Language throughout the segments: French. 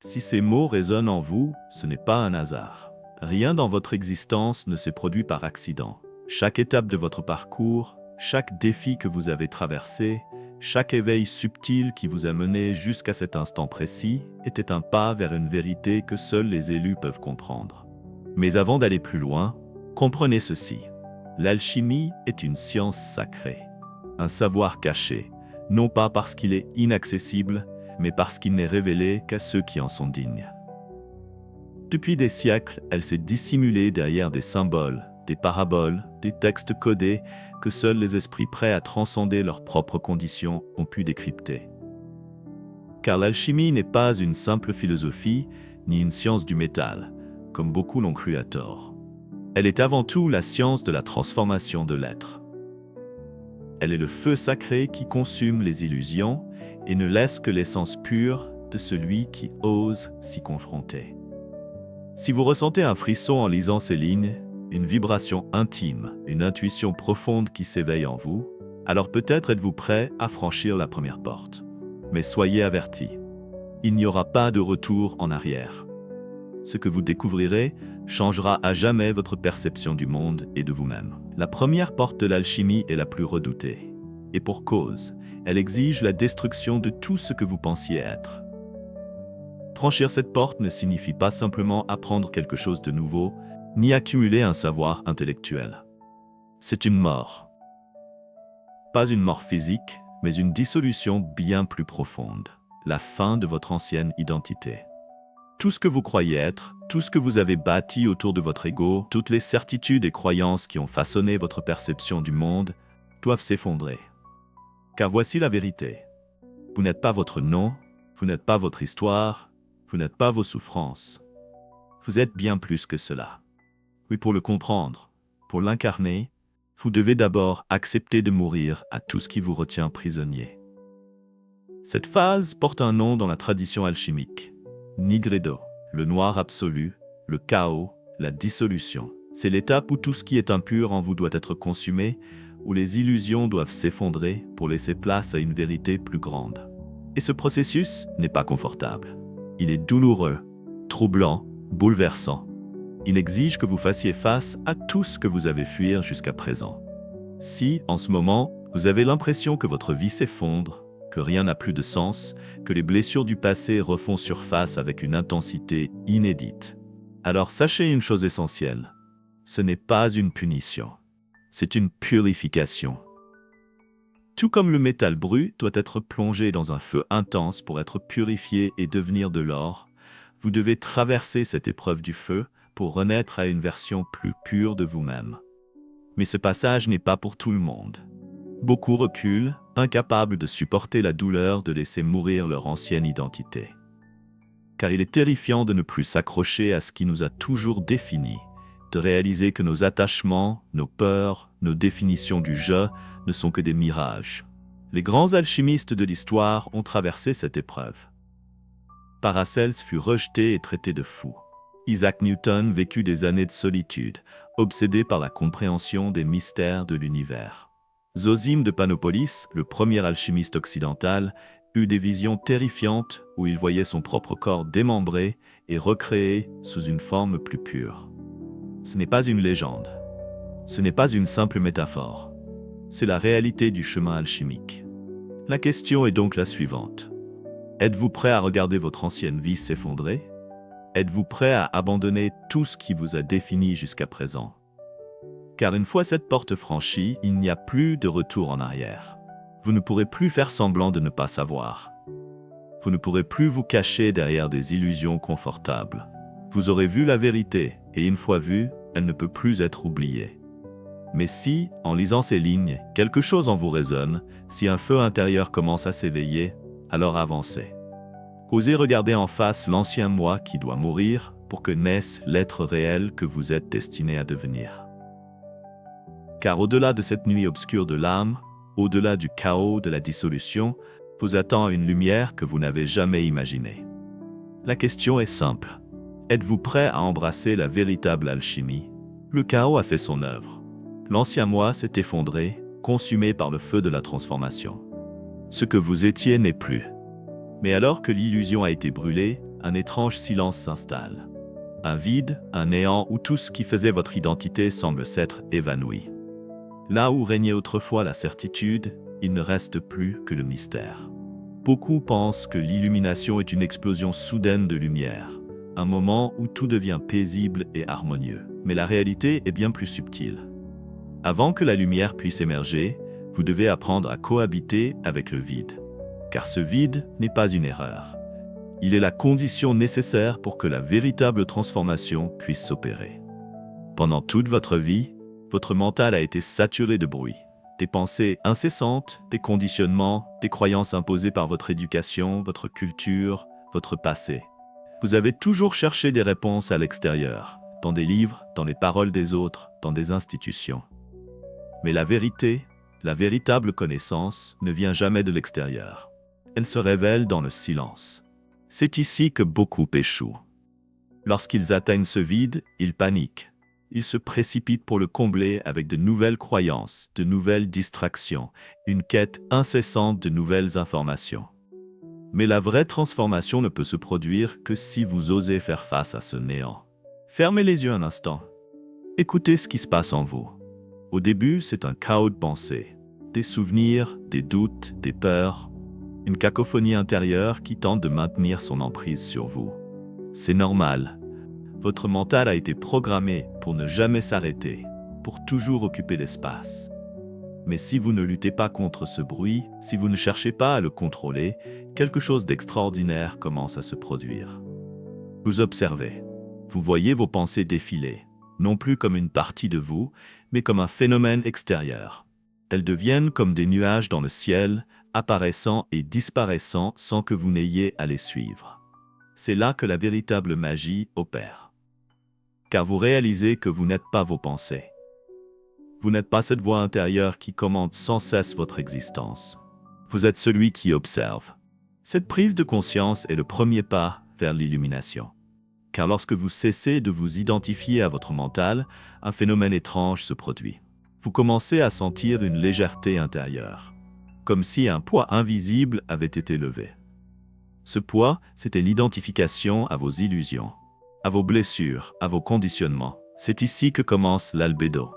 Si ces mots résonnent en vous, ce n'est pas un hasard. Rien dans votre existence ne s'est produit par accident. Chaque étape de votre parcours, chaque défi que vous avez traversé, chaque éveil subtil qui vous a mené jusqu'à cet instant précis était un pas vers une vérité que seuls les élus peuvent comprendre. Mais avant d'aller plus loin, comprenez ceci. L'alchimie est une science sacrée, un savoir caché, non pas parce qu'il est inaccessible, mais parce qu'il n'est révélé qu'à ceux qui en sont dignes. Depuis des siècles, elle s'est dissimulée derrière des symboles, des paraboles, des textes codés que seuls les esprits prêts à transcender leurs propres conditions ont pu décrypter. Car l'alchimie n'est pas une simple philosophie, ni une science du métal, comme beaucoup l'ont cru à tort. Elle est avant tout la science de la transformation de l'être. Elle est le feu sacré qui consume les illusions et ne laisse que l'essence pure de celui qui ose s'y confronter. Si vous ressentez un frisson en lisant ces lignes, une vibration intime, une intuition profonde qui s'éveille en vous, alors peut-être êtes-vous prêt à franchir la première porte. Mais soyez avertis, il n'y aura pas de retour en arrière. Ce que vous découvrirez changera à jamais votre perception du monde et de vous-même. La première porte de l'alchimie est la plus redoutée. Et pour cause, elle exige la destruction de tout ce que vous pensiez être. Franchir cette porte ne signifie pas simplement apprendre quelque chose de nouveau, ni accumuler un savoir intellectuel. C'est une mort. Pas une mort physique, mais une dissolution bien plus profonde. La fin de votre ancienne identité. Tout ce que vous croyez être, tout ce que vous avez bâti autour de votre ego, toutes les certitudes et croyances qui ont façonné votre perception du monde, doivent s'effondrer. Car voici la vérité. Vous n'êtes pas votre nom, vous n'êtes pas votre histoire, vous n'êtes pas vos souffrances. Vous êtes bien plus que cela. Oui, pour le comprendre, pour l'incarner, vous devez d'abord accepter de mourir à tout ce qui vous retient prisonnier. Cette phase porte un nom dans la tradition alchimique. Nigredo, le noir absolu, le chaos, la dissolution. C'est l'étape où tout ce qui est impur en vous doit être consumé, où les illusions doivent s'effondrer pour laisser place à une vérité plus grande. Et ce processus n'est pas confortable. Il est douloureux, troublant, bouleversant. Il exige que vous fassiez face à tout ce que vous avez fui jusqu'à présent. Si, en ce moment, vous avez l'impression que votre vie s'effondre, que rien n'a plus de sens, que les blessures du passé refont surface avec une intensité inédite, alors sachez une chose essentielle. Ce n'est pas une punition. C'est une purification. Tout comme le métal brut doit être plongé dans un feu intense pour être purifié et devenir de l'or, vous devez traverser cette épreuve du feu pour renaître à une version plus pure de vous-même. Mais ce passage n'est pas pour tout le monde. Beaucoup reculent, incapables de supporter la douleur de laisser mourir leur ancienne identité. Car il est terrifiant de ne plus s'accrocher à ce qui nous a toujours définis, de réaliser que nos attachements, nos peurs, nos définitions du « je » ne sont que des mirages. Les grands alchimistes de l'histoire ont traversé cette épreuve. Paracelse fut rejeté et traité de fou. Isaac Newton vécut des années de solitude, obsédé par la compréhension des mystères de l'univers. Zosime de Panopolis, le premier alchimiste occidental, eut des visions terrifiantes où il voyait son propre corps démembré et recréé sous une forme plus pure. Ce n'est pas une légende. Ce n'est pas une simple métaphore. C'est la réalité du chemin alchimique. La question est donc la suivante. Êtes-vous prêt à regarder votre ancienne vie s'effondrer ? Êtes-vous prêt à abandonner tout ce qui vous a défini jusqu'à présent ? Car une fois cette porte franchie, il n'y a plus de retour en arrière. Vous ne pourrez plus faire semblant de ne pas savoir. Vous ne pourrez plus vous cacher derrière des illusions confortables. Vous aurez vu la vérité, et une fois vue, elle ne peut plus être oubliée. Mais si, en lisant ces lignes, quelque chose en vous résonne, si un feu intérieur commence à s'éveiller, alors avancez. Osez regarder en face l'ancien moi qui doit mourir pour que naisse l'être réel que vous êtes destiné à devenir. Car au-delà de cette nuit obscure de l'âme, au-delà du chaos de la dissolution, vous attend une lumière que vous n'avez jamais imaginée. La question est simple. Êtes-vous prêt à embrasser la véritable alchimie ? Le chaos a fait son œuvre. L'ancien moi s'est effondré, consumé par le feu de la transformation. Ce que vous étiez n'est plus. Mais alors que l'illusion a été brûlée, un étrange silence s'installe. Un vide, un néant où tout ce qui faisait votre identité semble s'être évanoui. Là où régnait autrefois la certitude, il ne reste plus que le mystère. Beaucoup pensent que l'illumination est une explosion soudaine de lumière, un moment où tout devient paisible et harmonieux. Mais la réalité est bien plus subtile. Avant que la lumière puisse émerger, vous devez apprendre à cohabiter avec le vide. Car ce vide n'est pas une erreur. Il est la condition nécessaire pour que la véritable transformation puisse s'opérer. Pendant toute votre vie, votre mental a été saturé de bruit. Des pensées incessantes, des conditionnements, des croyances imposées par votre éducation, votre culture, votre passé. Vous avez toujours cherché des réponses à l'extérieur, dans des livres, dans les paroles des autres, dans des institutions. Mais la vérité, la véritable connaissance, ne vient jamais de l'extérieur. Elle se révèle dans le silence. C'est ici que beaucoup échouent. Lorsqu'ils atteignent ce vide, ils paniquent. Ils se précipitent pour le combler avec de nouvelles croyances, de nouvelles distractions, une quête incessante de nouvelles informations. Mais la vraie transformation ne peut se produire que si vous osez faire face à ce néant. Fermez les yeux un instant. Écoutez ce qui se passe en vous. Au début, c'est un chaos de pensées. Des souvenirs, des doutes, des peurs. Une cacophonie intérieure qui tente de maintenir son emprise sur vous. C'est normal. Votre mental a été programmé pour ne jamais s'arrêter, pour toujours occuper l'espace. Mais si vous ne luttez pas contre ce bruit, si vous ne cherchez pas à le contrôler, quelque chose d'extraordinaire commence à se produire. Vous observez. Vous voyez vos pensées défiler, non plus comme une partie de vous, mais comme un phénomène extérieur. Elles deviennent comme des nuages dans le ciel, apparaissant et disparaissant sans que vous n'ayez à les suivre. C'est là que la véritable magie opère. Car vous réalisez que vous n'êtes pas vos pensées. Vous n'êtes pas cette voix intérieure qui commande sans cesse votre existence. Vous êtes celui qui observe. Cette prise de conscience est le premier pas vers l'illumination. Car lorsque vous cessez de vous identifier à votre mental, un phénomène étrange se produit. Vous commencez à sentir une légèreté intérieure, comme si un poids invisible avait été levé. Ce poids, c'était l'identification à vos illusions, à vos blessures, à vos conditionnements. C'est ici que commence l'albédo.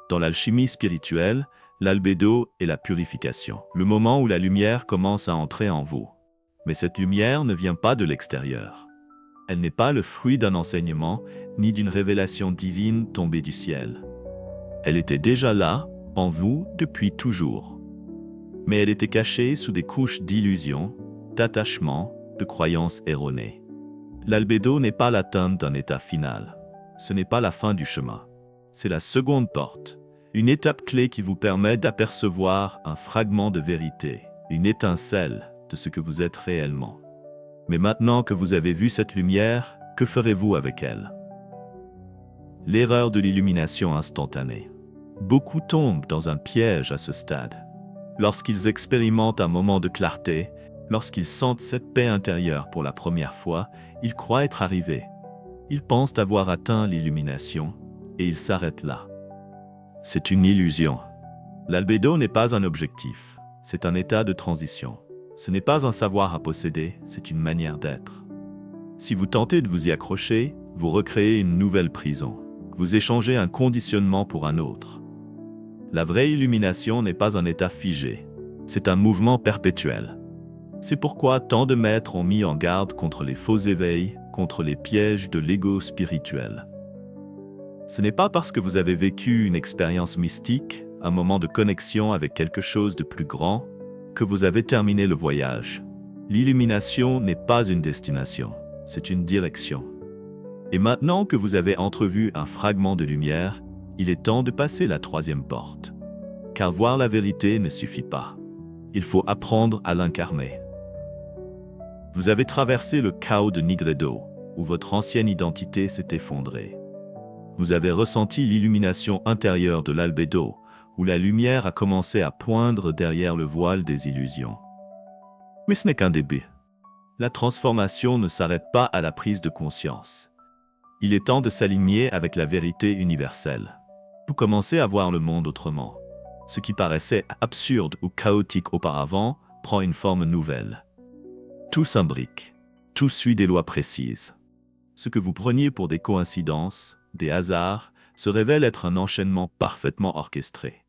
Dans l'alchimie spirituelle, l'albédo est la purification, le moment où la lumière commence à entrer en vous. Mais cette lumière ne vient pas de l'extérieur. Elle n'est pas le fruit d'un enseignement, ni d'une révélation divine tombée du ciel. Elle était déjà là, en vous, depuis toujours. Mais elle était cachée sous des couches d'illusions, d'attachements, de croyances erronées. L'albédo n'est pas l'atteinte d'un état final. Ce n'est pas la fin du chemin. C'est la seconde porte, une étape clé qui vous permet d'apercevoir un fragment de vérité, une étincelle de ce que vous êtes réellement. Mais maintenant que vous avez vu cette lumière, que ferez-vous avec elle? L'erreur de l'illumination instantanée. Beaucoup tombent dans un piège à ce stade. Lorsqu'ils expérimentent un moment de clarté, lorsqu'ils sentent cette paix intérieure pour la première fois, ils croient être arrivés. Ils pensent avoir atteint l'illumination et ils s'arrêtent là. C'est une illusion. L'albédo n'est pas un objectif, c'est un état de transition. Ce n'est pas un savoir à posséder, c'est une manière d'être. Si vous tentez de vous y accrocher, vous recréez une nouvelle prison. Vous échangez un conditionnement pour un autre. La vraie illumination n'est pas un état figé, c'est un mouvement perpétuel. C'est pourquoi tant de maîtres ont mis en garde contre les faux éveils, contre les pièges de l'ego spirituel. Ce n'est pas parce que vous avez vécu une expérience mystique, un moment de connexion avec quelque chose de plus grand, que vous avez terminé le voyage. L'illumination n'est pas une destination, c'est une direction. Et maintenant que vous avez entrevu un fragment de lumière, il est temps de passer la troisième porte. Car voir la vérité ne suffit pas. Il faut apprendre à l'incarner. Vous avez traversé le chaos de Nigredo, où votre ancienne identité s'est effondrée. Vous avez ressenti l'illumination intérieure de l'albédo, où la lumière a commencé à poindre derrière le voile des illusions. Mais ce n'est qu'un début. La transformation ne s'arrête pas à la prise de conscience. Il est temps de s'aligner avec la vérité universelle. Vous commencez à voir le monde autrement. Ce qui paraissait absurde ou chaotique auparavant prend une forme nouvelle. Tout s'imbrique. Tout suit des lois précises. Ce que vous preniez pour des coïncidences, des hasards, se révèle être un enchaînement parfaitement orchestré.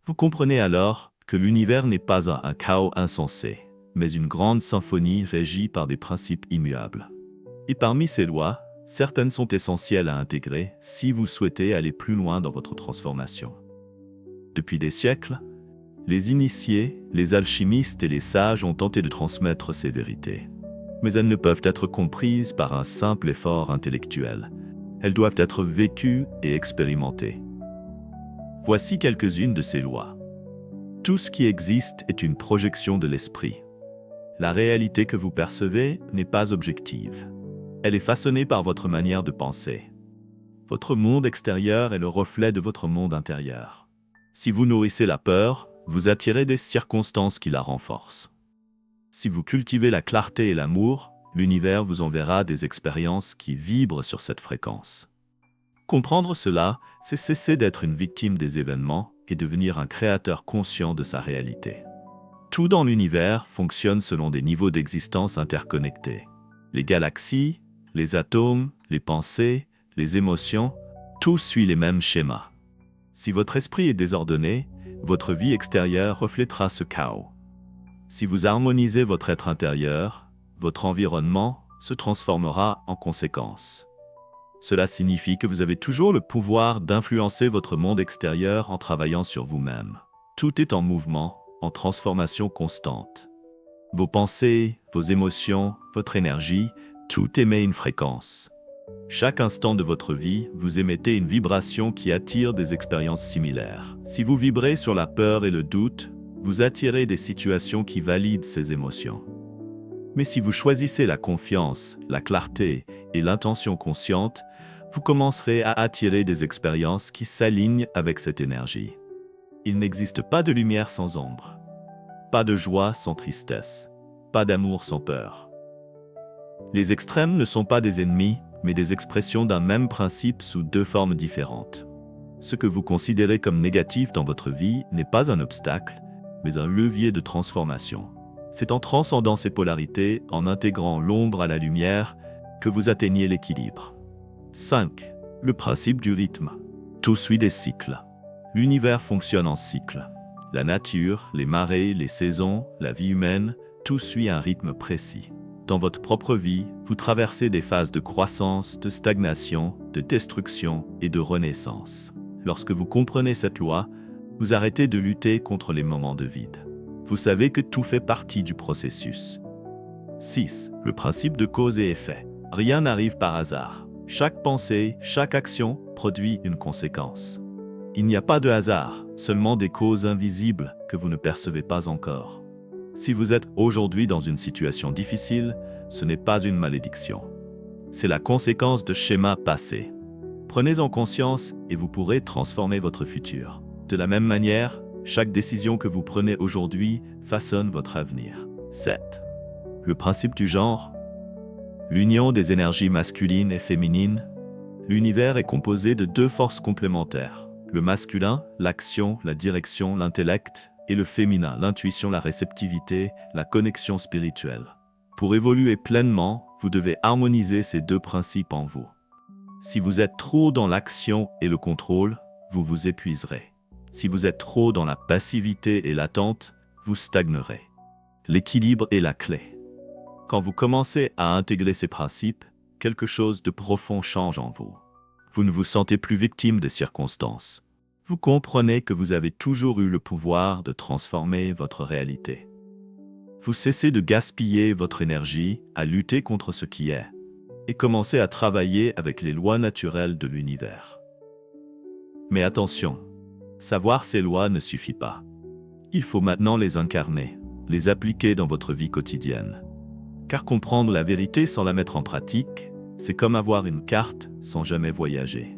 Vous comprenez alors que l'univers n'est pas un chaos insensé, mais une grande symphonie régie par des principes immuables. Et parmi ces lois, certaines sont essentielles à intégrer si vous souhaitez aller plus loin dans votre transformation. Depuis des siècles, les initiés, les alchimistes et les sages ont tenté de transmettre ces vérités. Mais elles ne peuvent être comprises par un simple effort intellectuel. Elles doivent être vécues et expérimentées. Voici quelques-unes de ces lois. Tout ce qui existe est une projection de l'esprit. La réalité que vous percevez n'est pas objective. Elle est façonnée par votre manière de penser. Votre monde extérieur est le reflet de votre monde intérieur. Si vous nourrissez la peur, vous attirez des circonstances qui la renforcent. Si vous cultivez la clarté et l'amour, l'univers vous enverra des expériences qui vibrent sur cette fréquence. Comprendre cela, c'est cesser d'être une victime des événements et devenir un créateur conscient de sa réalité. Tout dans l'univers fonctionne selon des niveaux d'existence interconnectés. Les galaxies, les atomes, les pensées, les émotions, tout suit les mêmes schémas. Si votre esprit est désordonné, votre vie extérieure reflètera ce chaos. Si vous harmonisez votre être intérieur, votre environnement se transformera en conséquence. Cela signifie que vous avez toujours le pouvoir d'influencer votre monde extérieur en travaillant sur vous-même. Tout est en mouvement, en transformation constante. Vos pensées, vos émotions, votre énergie, tout émet une fréquence. Chaque instant de votre vie, vous émettez une vibration qui attire des expériences similaires. Si vous vibrez sur la peur et le doute, vous attirez des situations qui valident ces émotions. Mais si vous choisissez la confiance, la clarté et l'intention consciente, vous commencerez à attirer des expériences qui s'alignent avec cette énergie. Il n'existe pas de lumière sans ombre, pas de joie sans tristesse, pas d'amour sans peur. Les extrêmes ne sont pas des ennemis, mais des expressions d'un même principe sous deux formes différentes. Ce que vous considérez comme négatif dans votre vie n'est pas un obstacle, mais un levier de transformation. C'est en transcendant ces polarités, en intégrant l'ombre à la lumière, que vous atteignez l'équilibre. 5. Le principe du rythme. Tout suit des cycles. L'univers fonctionne en cycles. La nature, les marées, les saisons, la vie humaine, tout suit un rythme précis. Dans votre propre vie, vous traversez des phases de croissance, de stagnation, de destruction et de renaissance. Lorsque vous comprenez cette loi, vous arrêtez de lutter contre les moments de vide. Vous savez que tout fait partie du processus. 6. Le principe de cause et effet. Rien n'arrive par hasard. Chaque pensée, chaque action produit une conséquence. Il n'y a pas de hasard, seulement des causes invisibles que vous ne percevez pas encore. Si vous êtes aujourd'hui dans une situation difficile, ce n'est pas une malédiction. C'est la conséquence de schémas passés. Prenez-en conscience et vous pourrez transformer votre futur. De la même manière, chaque décision que vous prenez aujourd'hui façonne votre avenir. 7. Le principe du genre. L'union des énergies masculines et féminines. L'univers est composé de deux forces complémentaires. Le masculin, l'action, la direction, l'intellect, et le féminin, l'intuition, la réceptivité, la connexion spirituelle. Pour évoluer pleinement, vous devez harmoniser ces deux principes en vous. Si vous êtes trop dans l'action et le contrôle, vous vous épuiserez. Si vous êtes trop dans la passivité et l'attente, vous stagnerez. L'équilibre est la clé. Quand vous commencez à intégrer ces principes, quelque chose de profond change en vous. Vous ne vous sentez plus victime des circonstances. Vous comprenez que vous avez toujours eu le pouvoir de transformer votre réalité. Vous cessez de gaspiller votre énergie à lutter contre ce qui est et commencez à travailler avec les lois naturelles de l'univers. Mais attention, savoir ces lois ne suffit pas. Il faut maintenant les incarner, les appliquer dans votre vie quotidienne. Car comprendre la vérité sans la mettre en pratique, c'est comme avoir une carte sans jamais voyager.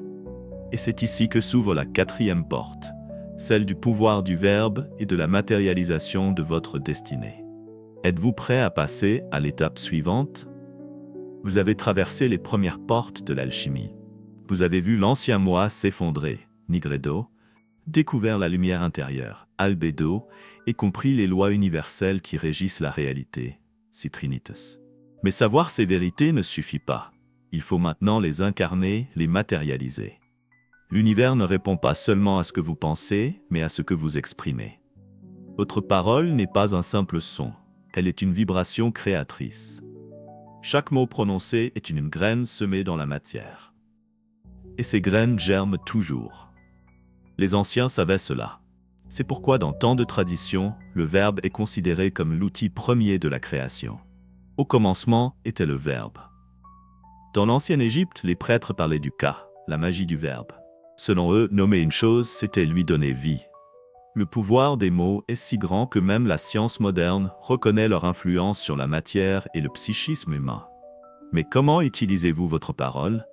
Et c'est ici que s'ouvre la 4e porte, celle du pouvoir du verbe et de la matérialisation de votre destinée. Êtes-vous prêt à passer à l'étape suivante? Vous avez traversé les premières portes de l'alchimie. Vous avez vu l'ancien moi s'effondrer, Nigredo, découvert la lumière intérieure, Albedo, et compris les lois universelles qui régissent la réalité, Citrinitas. Mais savoir ces vérités ne suffit pas. Il faut maintenant les incarner, les matérialiser. L'univers ne répond pas seulement à ce que vous pensez, mais à ce que vous exprimez. Votre parole n'est pas un simple son, elle est une vibration créatrice. Chaque mot prononcé est une graine semée dans la matière. Et ces graines germent toujours. Les anciens savaient cela. C'est pourquoi dans tant de traditions, le verbe est considéré comme l'outil premier de la création. Au commencement était le verbe. Dans l'ancienne Égypte, les prêtres parlaient du ka, la magie du verbe. Selon eux, nommer une chose, c'était lui donner vie. Le pouvoir des mots est si grand que même la science moderne reconnaît leur influence sur la matière et le psychisme humain. Mais comment utilisez-vous votre parole?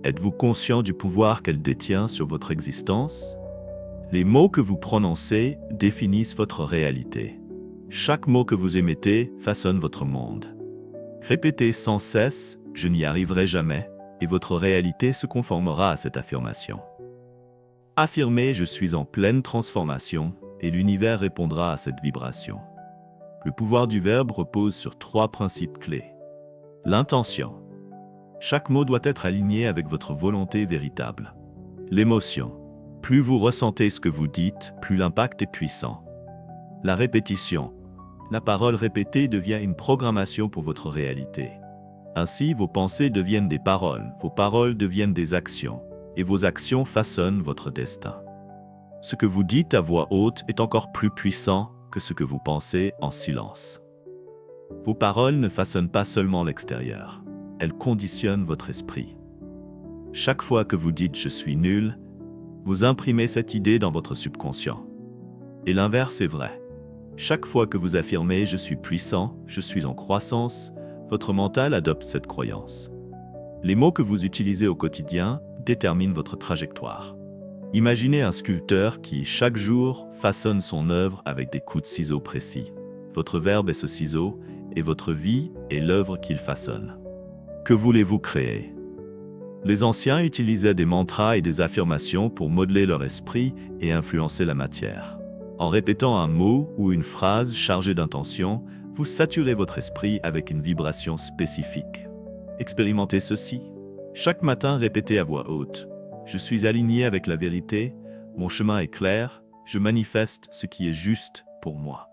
Êtes-vous conscient du pouvoir qu'elle détient sur votre existence? Les mots que vous prononcez définissent votre réalité. Chaque mot que vous émettez façonne votre monde. Répétez sans cesse « je n'y arriverai jamais » et votre réalité se conformera à cette affirmation. Affirmez « je suis en pleine transformation » et l'univers répondra à cette vibration. Le pouvoir du verbe repose sur 3 principes clés. L'intention. Chaque mot doit être aligné avec votre volonté véritable. L'émotion. Plus vous ressentez ce que vous dites, plus l'impact est puissant. La répétition. La parole répétée devient une programmation pour votre réalité. Ainsi, vos pensées deviennent des paroles, vos paroles deviennent des actions, et vos actions façonnent votre destin. Ce que vous dites à voix haute est encore plus puissant que ce que vous pensez en silence. Vos paroles ne façonnent pas seulement l'extérieur, elles conditionnent votre esprit. Chaque fois que vous dites « je suis nul », vous imprimez cette idée dans votre subconscient. Et l'inverse est vrai. Chaque fois que vous affirmez « je suis puissant, je suis en croissance », votre mental adopte cette croyance. Les mots que vous utilisez au quotidien déterminent votre trajectoire. Imaginez un sculpteur qui, chaque jour, façonne son œuvre avec des coups de ciseaux précis. Votre verbe est ce ciseau, et votre vie est l'œuvre qu'il façonne. Que voulez-vous créer? Les anciens utilisaient des mantras et des affirmations pour modeler leur esprit et influencer la matière. En répétant un mot ou une phrase chargée d'intention, vous saturez votre esprit avec une vibration spécifique. Expérimentez ceci. Chaque matin, répétez à voix haute. Je suis aligné avec la vérité, mon chemin est clair, je manifeste ce qui est juste pour moi.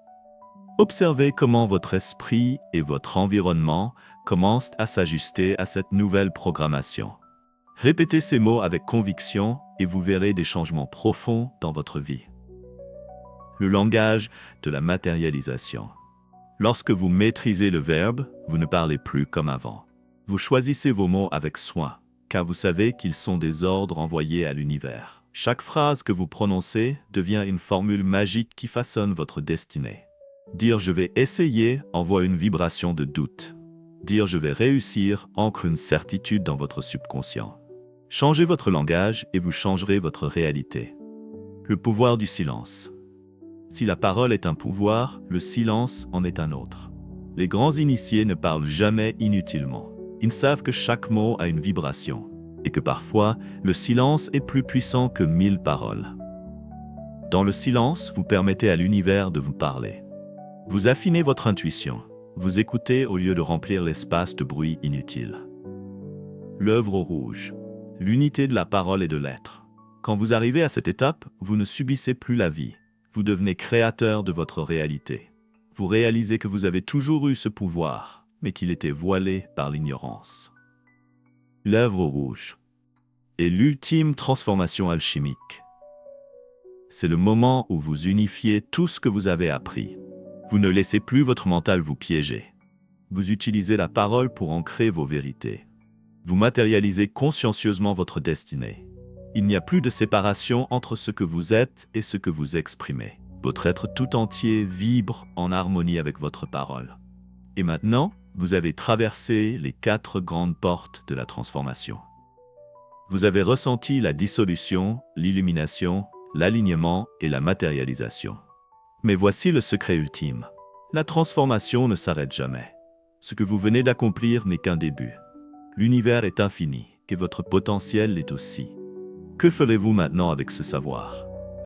Observez comment votre esprit et votre environnement commencent à s'ajuster à cette nouvelle programmation. Répétez ces mots avec conviction et vous verrez des changements profonds dans votre vie. Le langage de la matérialisation. Lorsque vous maîtrisez le verbe, vous ne parlez plus comme avant. Vous choisissez vos mots avec soin, car vous savez qu'ils sont des ordres envoyés à l'univers. Chaque phrase que vous prononcez devient une formule magique qui façonne votre destinée. Dire « je vais essayer » envoie une vibration de doute. Dire « je vais réussir » ancre une certitude dans votre subconscient. Changez votre langage et vous changerez votre réalité. Le pouvoir du silence. Si la parole est un pouvoir, le silence en est un autre. Les grands initiés ne parlent jamais inutilement. Ils savent que chaque mot a une vibration et que parfois, le silence est plus puissant que 1000 paroles. Dans le silence, vous permettez à l'univers de vous parler. Vous affinez votre intuition. Vous écoutez au lieu de remplir l'espace de bruit inutile. L'œuvre au rouge. L'unité de la parole et de l'être. Quand vous arrivez à cette étape, vous ne subissez plus la vie. Vous devenez créateur de votre réalité. Vous réalisez que vous avez toujours eu ce pouvoir, mais qu'il était voilé par l'ignorance. L'œuvre rouge est l'ultime transformation alchimique. C'est le moment où vous unifiez tout ce que vous avez appris. Vous ne laissez plus votre mental vous piéger. Vous utilisez la parole pour ancrer vos vérités. Vous matérialisez consciencieusement votre destinée. Il n'y a plus de séparation entre ce que vous êtes et ce que vous exprimez. Votre être tout entier vibre en harmonie avec votre parole. Et maintenant, vous avez traversé les 4 grandes portes de la transformation. Vous avez ressenti la dissolution, l'illumination, l'alignement et la matérialisation. Mais voici le secret ultime. La transformation ne s'arrête jamais. Ce que vous venez d'accomplir n'est qu'un début. L'univers est infini et votre potentiel l'est aussi. Que ferez-vous maintenant avec ce savoir ?